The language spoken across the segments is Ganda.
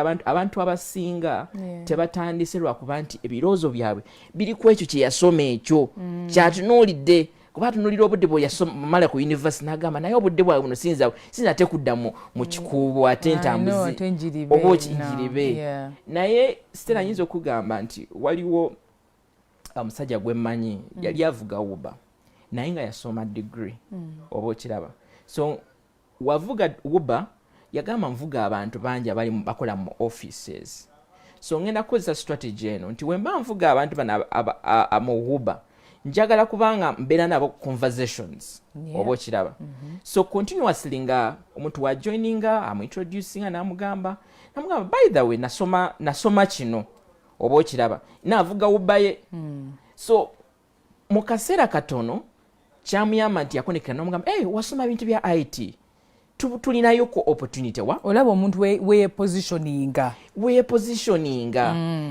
abantu abasinga tebatandise lwakuba nti ebirowoozo byabwe biri ku ekyo kye yasoma ekyo kyatunuulidde kuba atunulira obudde bwe yasomala ku university n'agamba naye obudde bwawe buno sinate kudda mu kikuubo ate ntambuzi oba okinjiribe naye Stella nyinza okugamba nti waliwo omusajja gwemmanyi yali avuga Uber naye nga yasoma degree oba okiraba so wavuga Uber yagamba nvuga abantu bangi abali bakola mu offices so ngenda kukozesa strategy eno nti wemba nvuga abantu bana mu Uber njagala kubanga mbeera nabo conversations oba okiraba so continuously nga omuntu wa joininga amuintroducinga namugamba by the way nasoma kino oba okiraba naavuga Uber so mu kaseera katono kyamuyamba nti yakonekera namugamba wasoma bintu bya IT tulinayo ko opportunity olaba omuntu weyepositioninga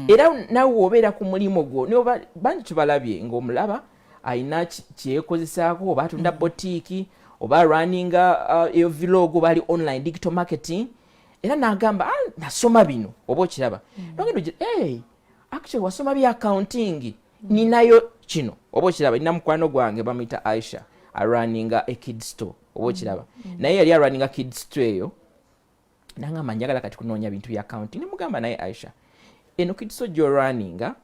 era nawe wobeera ku mulimo gwo niba bangi tubalabye ng'omulaba alina kyekozesaako oba atunda boutique oba runninga eyo vlog oba ali online digital marketing era n'agamba nasoma bino oba okiraba nogenda actually wasoma bya accounting ninayo kino oba okiraba nina mukwano gwange bamuyita Aisha arunninga a kid store oba okiraba naye yali arunninga kid store eyo nangamba njagala kati kunoonya bintu bya accounting nemugamba naye Aisha eno kid store gy'orunninga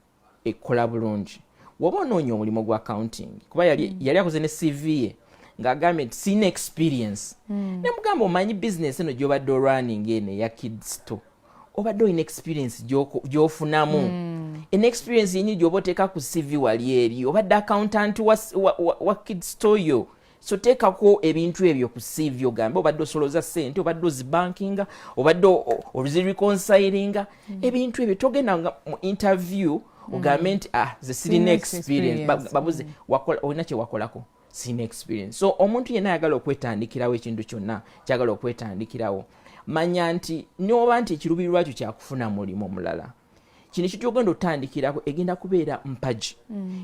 ekola bulungi woba onoonya omulimu gwa accounting kuba yali akoze ne CV ye ng'agambye nti sina experience nemugamba omanyi business eno gy'obadde orunninga eno eya kid store obadde olina experience gy'ofunamu experience yenyi gy'oba oteeka ku CV wali eri obadde accountant wa kid store yo so teekako ebintu ebyo ku CV ogambe obadde osoloza ssente obadde ozibankinga obadde ozireconcilinga ebintu ebyo togenda mu interview ogambe nti ze sirina experience babuze olina kye wakolako sirina experience so omuntu yenna ayagala okwetandikirawo ekintu kyonna kyagala okwetandikirawo manya nti noba nti ekiruubirirwa kyo kyakufuna mulimu omulala kino kitugenda otandikirako egenda kubeera mpaji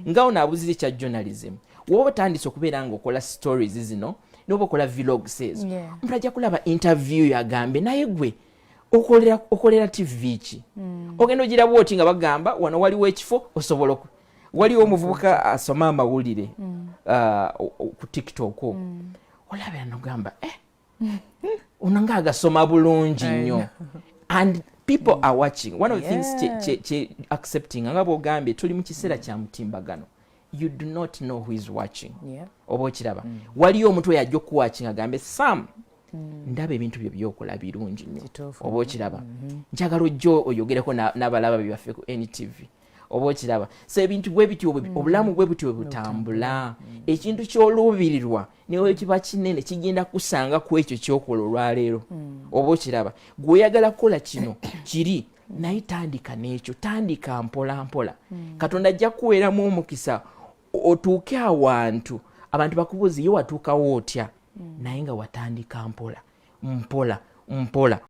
ngawo naabuzire kya journalism woba otandise okubeera ng'okola stories zino noba okola vlogs ezo omuntu ajja kulaba interview yagambe naye gwe okolera TV ki ogenda ogiraba oti nga bagamba wano waliwo ekifo osobola waliwo omuvubuka asoma amawulire ku TikTok olabira nogamba onanga agasoma bulungi nnyo and people are watching one of the things accepting nga bwogambye tuli mu kiseera kya mutimbagano you do not know who is watching oba okiraba waliyo omuntu yajja okuwatching agambe Sam ndaba ebintu byo byokola birungi nnyo oba okiraba njagala ojjo oyogereko n'abalaba byaffe ku NTV oba okiraba so ebintu bwe bityo obulamu bwe bityo butambula ekintu ky'oluubirirwa newe kiba kinene kigenda kusanga ku ekyo kyokola olwaleero oba okiraba gw'oyagala kukola kino kiri naye tandika n'ekyo tandika mpola mpola Katonda ajja kuweeramu omukisa otuuke awantu abantu bakubuuze ye watuukawo otya naye nga watandika mpola